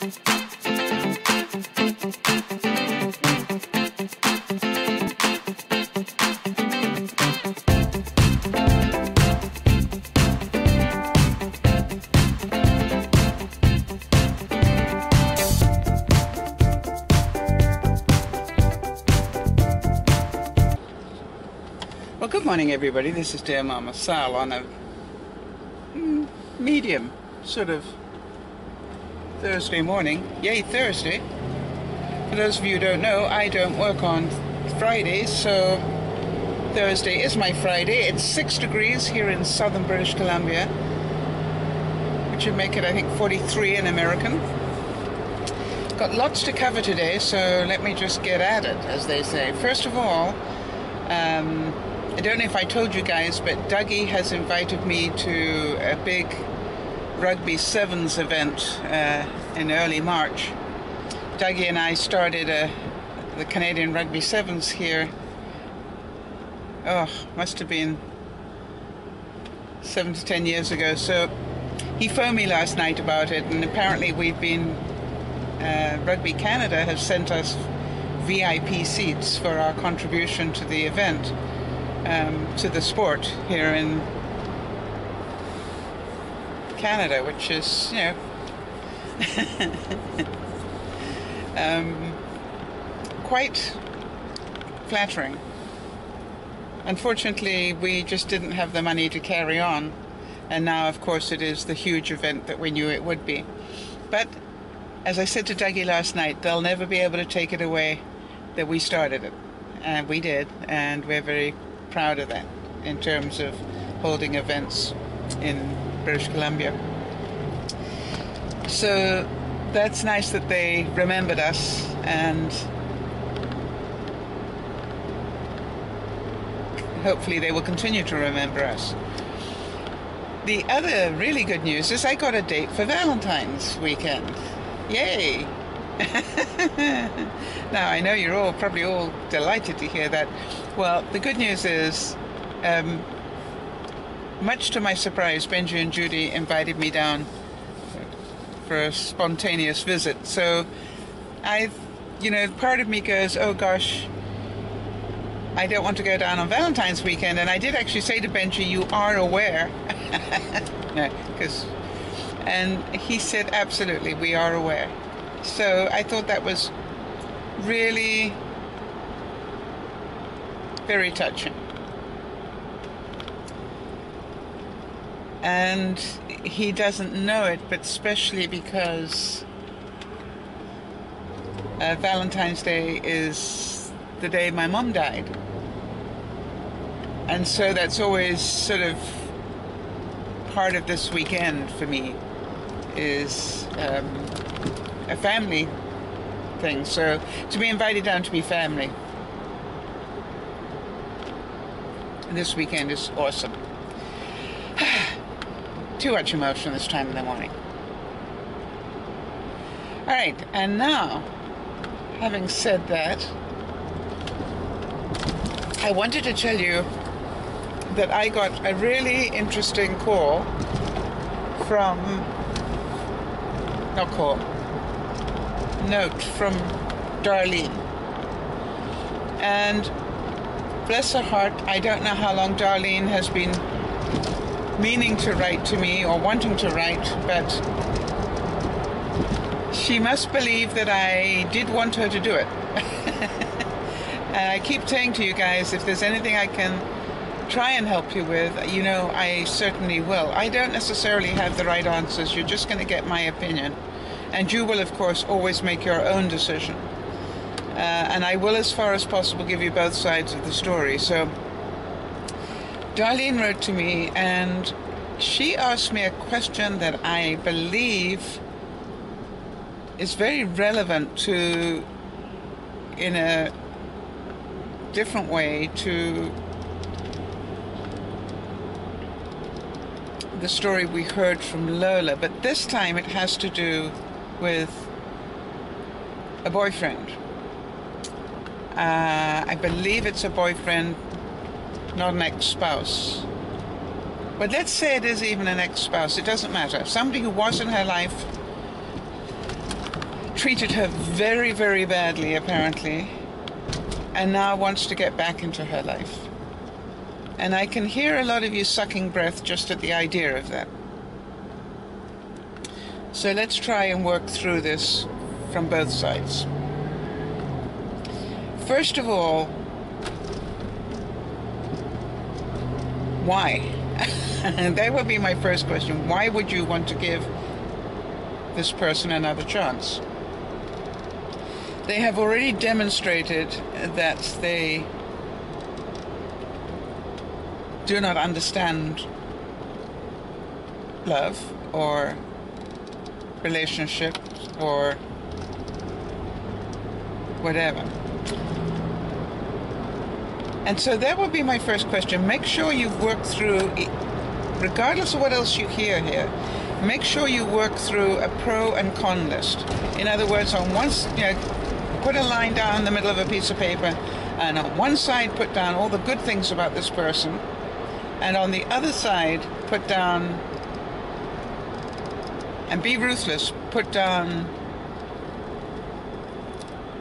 Well, good morning, everybody. This is DearMamaSal on a medium sort of Thursday morning. Yay, Thursday. For those of you who don't know, I don't work on Fridays, so Thursday is my Friday. It's 6 degrees here in southern British Columbia, which would make it, I think, 43 in American. Got lots to cover today, so let me just get at it, as they say. First of all, I don't know if I told you guys, but Dougie has invited me to a big Rugby Sevens event in early March. Dougie and I started the Canadian Rugby Sevens here, must have been 7 to 10 years ago. So he phoned me last night about it, and apparently we've been, Rugby Canada has sent us VIP seats for our contribution to the event. To the sport here in Canada, which is, you know, quite flattering. Unfortunately, we just didn't have the money to carry on, and now, of course, it is the huge event that we knew it would be. But, as I said to Dougie last night, they'll never be able to take it away that we started it. And we did, and we're very proud of that in terms of holding events in British Columbia. So that's nice that they remembered us, and hopefully they will continue to remember us. The other really good news is I got a date for Valentines weekend. Yay! Now, I know you're all probably all delighted to hear that. Well, the good news is, much to my surprise, Benji and Judy invited me down for a spontaneous visit. So you know, part of me goes, oh gosh, I don't want to go down on Valentine's weekend. And I did actually say to Benji, you are aware. No, and he said, absolutely, we are aware. So I thought that was really very touching. And he doesn't know it, but especially because Valentine's Day is the day my mum died. And so that's always sort of part of this weekend for me, is a family thing. So to be invited down to be family this weekend is awesome. Too much emotion this time in the morning. Alright, and now, having said that, I wanted to tell you that I got a really interesting call from, not call, note from Darlene. And bless her heart, I don't know how long Darlene has been meaning to write to me or wanting to write, but she must believe that I did want her to do it. And I keep saying to you guys, if there's anything I can try and help you with, you know, I certainly will. I don't necessarily have the right answers. You're just going to get my opinion. And you will, of course, always make your own decision. And I will, as far as possible, give you both sides of the story. So Darlene wrote to me, and she asked me a question that I believe is very relevant to, in a different way, to the story we heard from Lola, but this time it has to do with a boyfriend. I believe it's a boyfriend, not an ex-spouse. But let's say it is even an ex-spouse. It doesn't matter. Somebody who was in her life treated her very, very badly, apparently, and now wants to get back into her life. And I can hear a lot of you sucking breath just at the idea of that. So let's try and work through this from both sides. First of all, why? That would be my first question. Why would you want to give this person another chance? They have already demonstrated that they do not understand love or relationships or whatever. And so that would be my first question. Make sure you've worked through, regardless of what else you hear here, make sure you work through a pro and con list. In other words, on one, put a line down in the middle of a piece of paper, and on one side put down all the good things about this person, and on the other side put down, and be ruthless, put down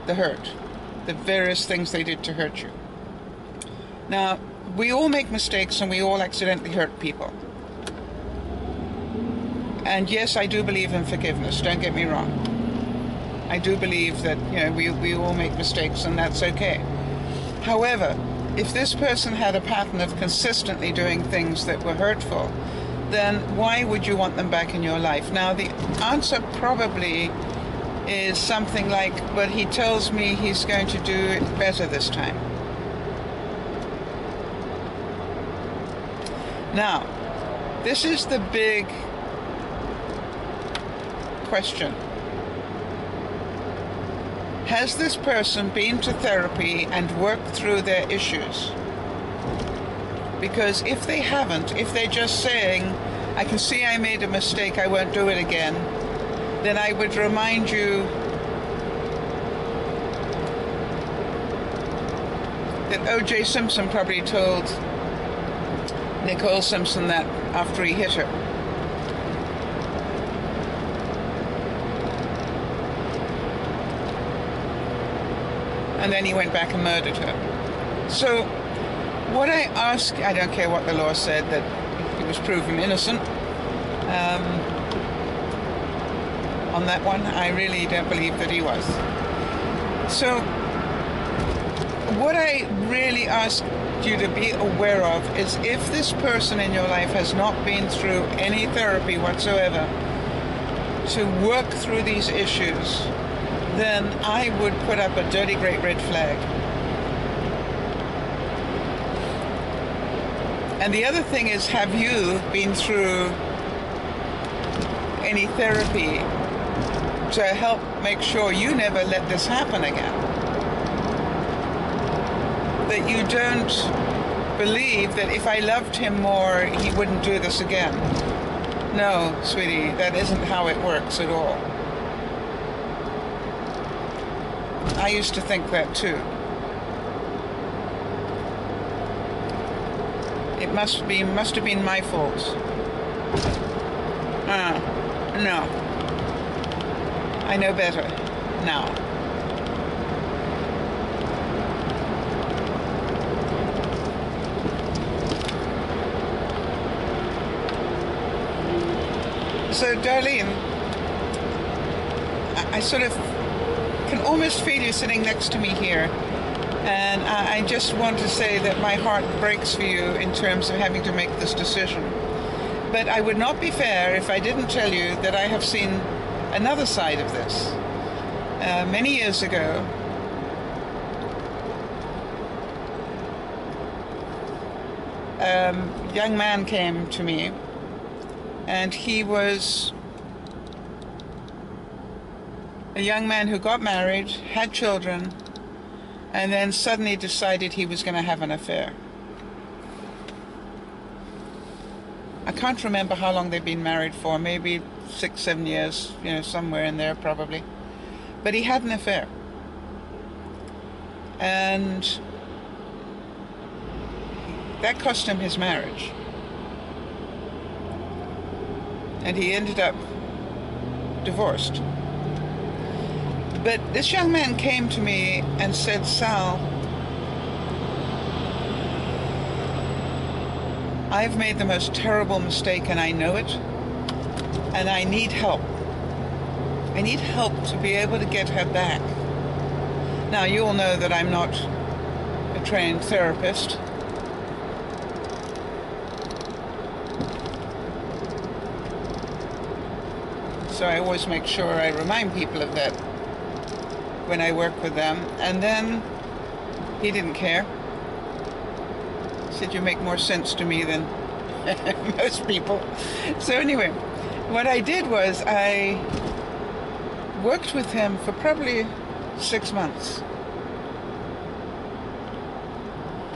the hurt, the various things they did to hurt you. Now, we all make mistakes and we all accidentally hurt people. And yes, I do believe in forgiveness, don't get me wrong. I do believe that, we all make mistakes and that's okay. However, if this person had a pattern of consistently doing things that were hurtful, then why would you want them back in your life? Now, the answer probably is something like, but he tells me he's going to do it better this time. Now, this is the big question. Has this person been to therapy and worked through their issues? Because if they haven't, if they're just saying, I can see I made a mistake, I won't do it again, then I would remind you that O.J. Simpson probably told Nicole Simpson that after he hit her. And then he went back and murdered her. So what I ask, I don't care what the law said, that he was proven innocent. On that one, I really don't believe that he was. So what I really ask you to be aware of is, if this person in your life has not been through any therapy whatsoever to work through these issues, then I would put up a dirty great red flag. And the other thing is, have you been through any therapy to help make sure you never let this happen again? That you don't believe that if I loved him more, he wouldn't do this again. No, sweetie, that isn't how it works at all. I used to think that too. It must have been my fault. No. I know better now. So, Darlene, I sort of can almost feel you sitting next to me here. And I just want to say that my heart breaks for you in terms of having to make this decision. But I would not be fair if I didn't tell you that I have seen another side of this. Many years ago, a young man came to me, and he was a young man who got married, had children, and then suddenly decided he was going to have an affair. I can't remember how long they'd been married for, maybe 6-7 years, somewhere in there probably. But he had an affair. And that cost him his marriage. And he ended up divorced. But this young man came to me and said, Sal, I've made the most terrible mistake and I know it, and I need help. I need help to be able to get her back. Now, you all know that I'm not a trained therapist. So I always make sure I remind people of that when I work with them. And then he didn't care. He said, you make more sense to me than most people. So anyway, what I did was I worked with him for probably 6 months.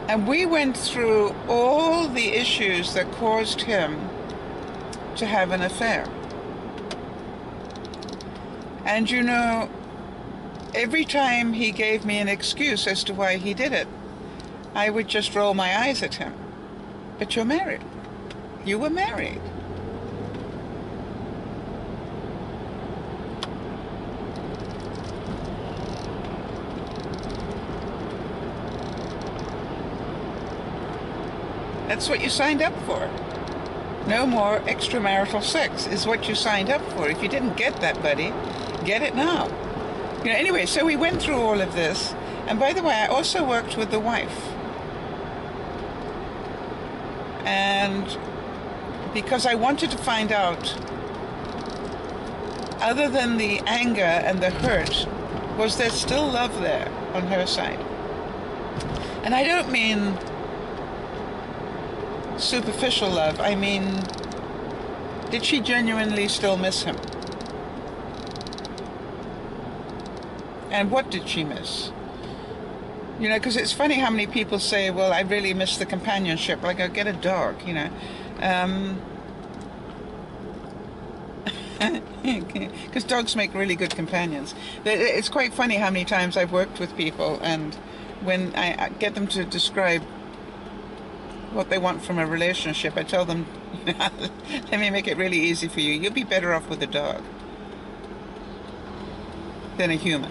And we went through all the issues that caused him to have an affair. And you know, every time he gave me an excuse as to why he did it, I would just roll my eyes at him. But you're married. You were married. That's what you signed up for. No more extramarital sex is what you signed up for. If you didn't get that, buddy, get it now. You know, anyway, so we went through all of this. And by the way, I also worked with the wife. And because I wanted to find out, other than the anger and the hurt, was there still love there on her side? And I don't mean superficial love. I mean, did she genuinely still miss him? And what did she miss? You know, because it's funny how many people say, well, I really miss the companionship. Like, I'll get a dog, you know. Because dogs make really good companions. It's quite funny how many times I've worked with people, and when I get them to describe what they want from a relationship, I tell them, let me make it really easy for you. You'll be better off with a dog than a human.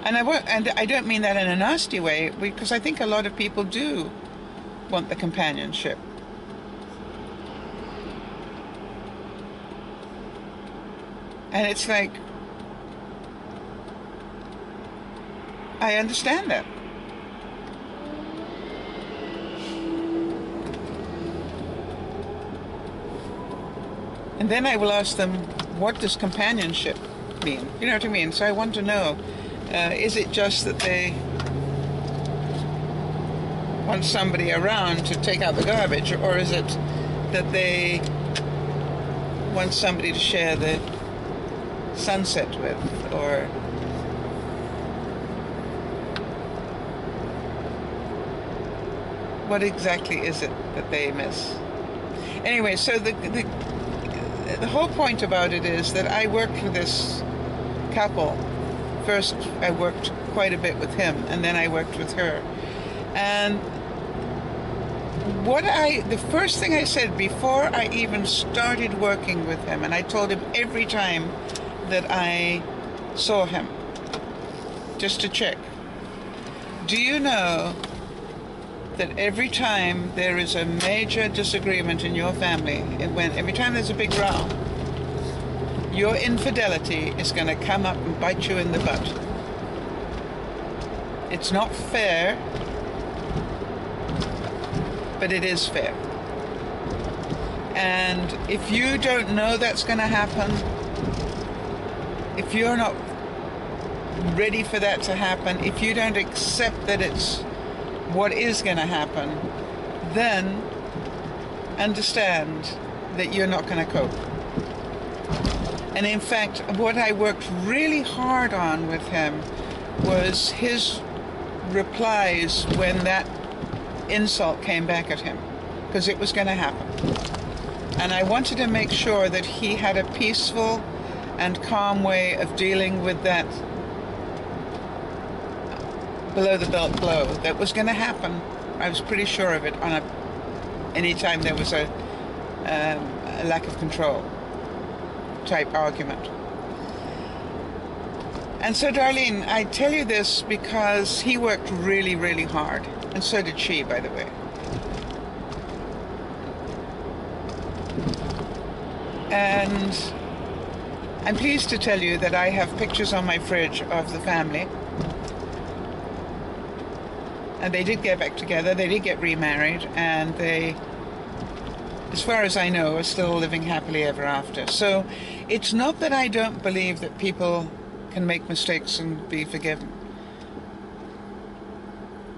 And I don't mean that in a nasty way, because I think a lot of people do want the companionship. And it's like, I understand that. And then I will ask them, what does companionship mean? You know what I mean? So I want to know, is it just that they want somebody around to take out the garbage, or is it that they want somebody to share the sunset with, or what exactly is it that they miss? Anyway, so the whole point about it is that I worked with this couple. First, I worked quite a bit with him, and then I worked with her. And the first thing I said before I even started working with him, and I told him every time that I saw him, just to check, do you know that every time there is a major disagreement in your family, every time there's a big row, your infidelity is going to come up and bite you in the butt. It's not fair, but it is fair. And if you don't know that's going to happen, if you're not ready for that to happen, if you don't accept that it's what is going to happen, then understand that you're not going to cope. And in fact, what I worked really hard on with him was his replies when that insult came back at him, because it was going to happen. And I wanted to make sure that he had a peaceful and calm way of dealing with that below the belt blow that was going to happen. I was pretty sure of it anytime there was a lack of control type argument. And so, Darlene, I tell you this because he worked really, really hard. And so did she, by the way. And I'm pleased to tell you that I have pictures on my fridge of the family. And they did get back together, they did get remarried, and they, as far as I know, are still living happily ever after. So it's not that I don't believe that people can make mistakes and be forgiven.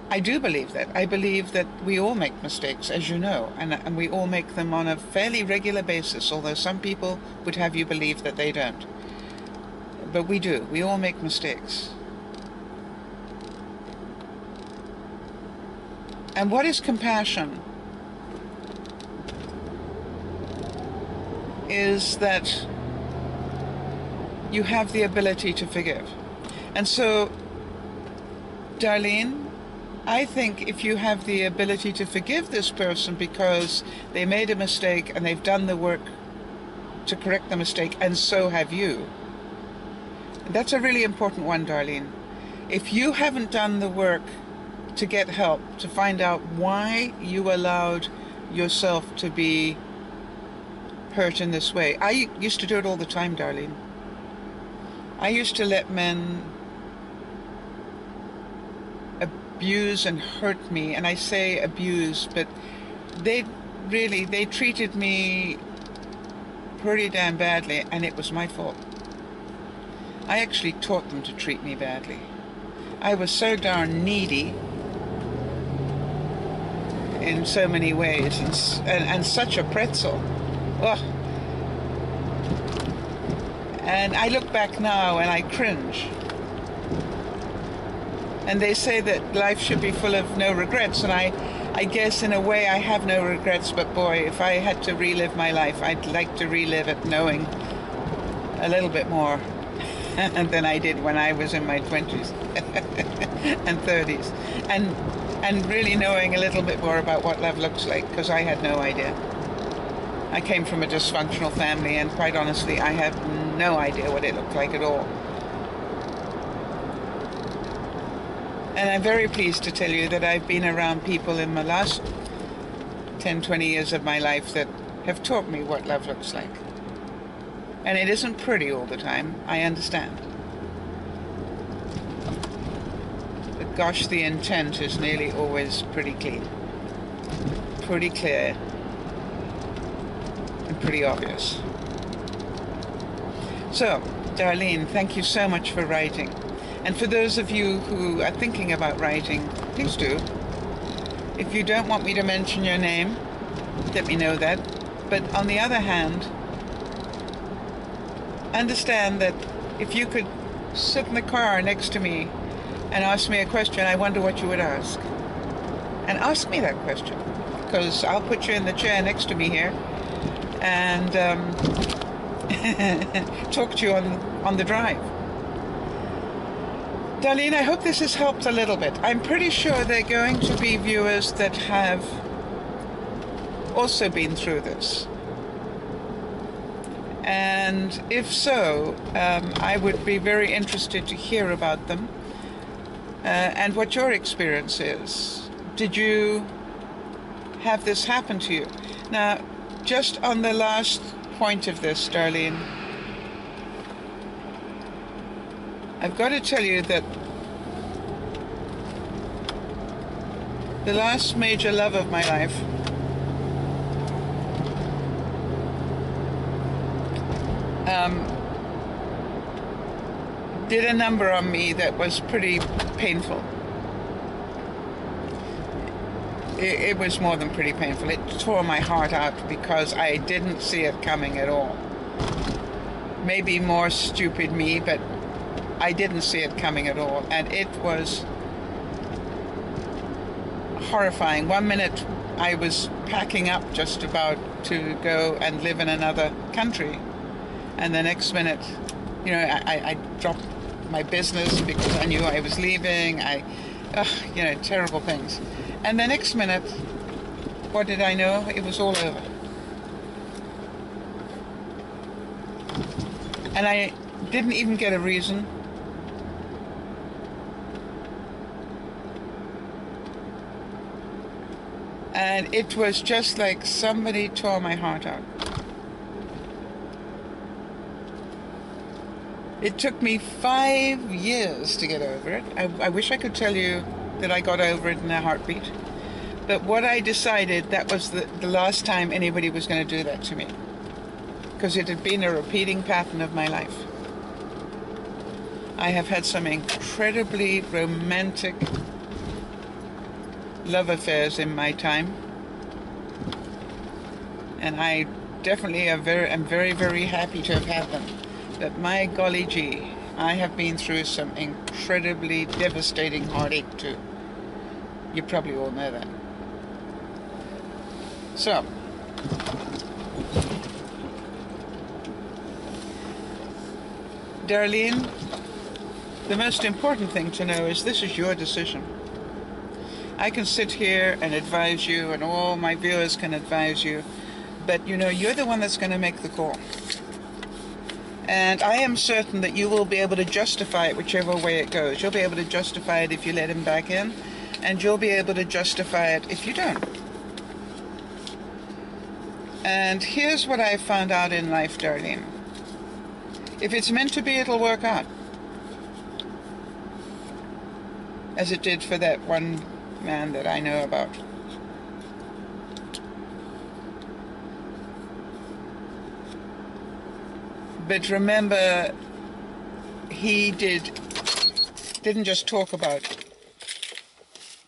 I do believe that. I believe that we all make mistakes, as you know, and we all make them on a fairly regular basis, although some people would have you believe that they don't. But we do. We all make mistakes. And what is compassion? Is that you have the ability to forgive. And so, Darlene, I think if you have the ability to forgive this person because they made a mistake and they've done the work to correct the mistake, and so have you. That's a really important one, Darlene. If you haven't done the work to get help, to find out why you allowed yourself to be hurt in this way. I used to do it all the time, Darlene. I used to let men abuse and hurt me, and I say abuse, but they treated me pretty damn badly, and it was my fault. I actually taught them to treat me badly. I was so darn needy in so many ways, and such a pretzel. Ugh. And I look back now and I cringe. And they say that life should be full of no regrets, and I guess in a way I have no regrets, but boy, if I had to relive my life, I'd like to relive it knowing a little bit more than I did when I was in my 20s and 30s. And really knowing a little bit more about what love looks like, because I had no idea. I came from a dysfunctional family, and quite honestly, I have no idea what it looked like at all. And I'm very pleased to tell you that I've been around people in the last 10, 20 years of my life that have taught me what love looks like. And it isn't pretty all the time, I understand. But gosh, the intent is nearly always pretty clean, pretty clear, and pretty obvious. So, Darlene, thank you so much for writing. And for those of you who are thinking about writing, please do. If you don't want me to mention your name, let me know that. But on the other hand, understand that if you could sit in the car next to me and ask me a question, I wonder what you would ask. And ask me that question, because I'll put you in the chair next to me here and talk to you on the drive. Darlene, I hope this has helped a little bit. I'm pretty sure there are going to be viewers that have also been through this. And if so, I would be very interested to hear about them and what your experience is. Did you have this happen to you? Now, just on the last point of this, Darlene, I've got to tell you that the last major love of my life did a number on me that was pretty painful. It was more than pretty painful. It tore my heart out because I didn't see it coming at all. Maybe more stupid me, but I didn't see it coming at all, and it was horrifying. One minute I was packing up just about to go and live in another country, and the next minute, you know, I dropped my business because I knew I was leaving. You know, terrible things. And the next minute, what did I know? It was all over. And I didn't even get a reason. And it was just like somebody tore my heart out. It took me 5 years to get over it. I wish I could tell you that I got over it in a heartbeat. But what I decided, that was the last time anybody was going to do that to me. Because it had been a repeating pattern of my life. I have had some incredibly romantic love affairs in my time. And I definitely am very, very happy to have had them. But my golly gee, I have been through some incredibly devastating heartache too. You probably all know that. So, Darlene, the most important thing to know is this is your decision. I can sit here and advise you, and all my viewers can advise you, but you know, you're the one that's going to make the call. And I am certain that you will be able to justify it whichever way it goes. You'll be able to justify it if you let him back in, and you'll be able to justify it if you don't. And here's what I found out in life, Darlene. If it's meant to be, it'll work out. As it did for that one man that I know about. But remember, he didn't just talk about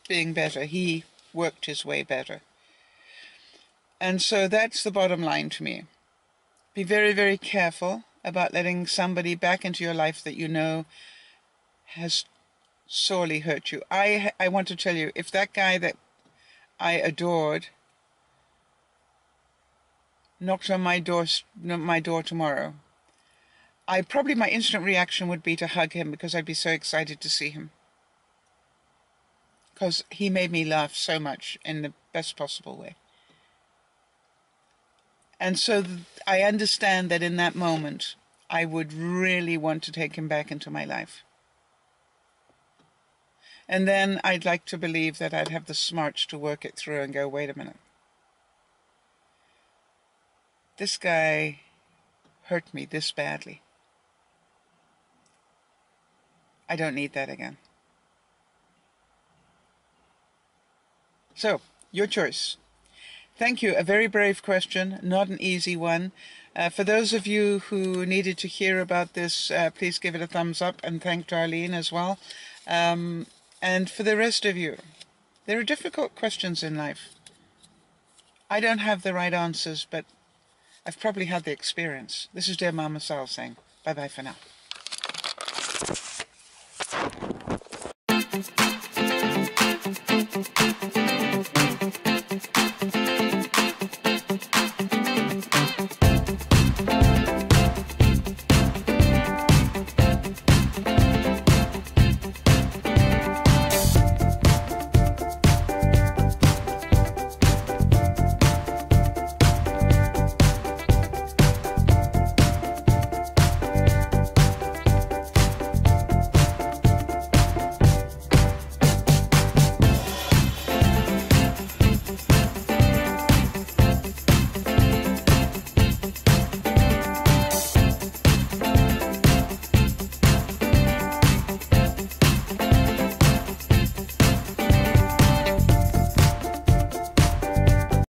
being better. He worked his way better. And so that's the bottom line to me. Be very, very careful about letting somebody back into your life that you know has sorely hurt you. I want to tell you, if that guy that I adored knocked on my door tomorrow, my instant reaction would be to hug him, because I'd be so excited to see him. Because he made me laugh so much in the best possible way. And so I understand that in that moment, I would really want to take him back into my life. And then I'd like to believe that I'd have the smarts to work it through and go, wait a minute. This guy hurt me this badly. I don't need that again. So, your choice. Thank you. A very brave question, not an easy one. For those of you who needed to hear about this, please give it a thumbs up, and thank Darlene as well. And for the rest of you, there are difficult questions in life. I don't have the right answers, but I've probably had the experience. This is DearMamaSal saying bye-bye for now.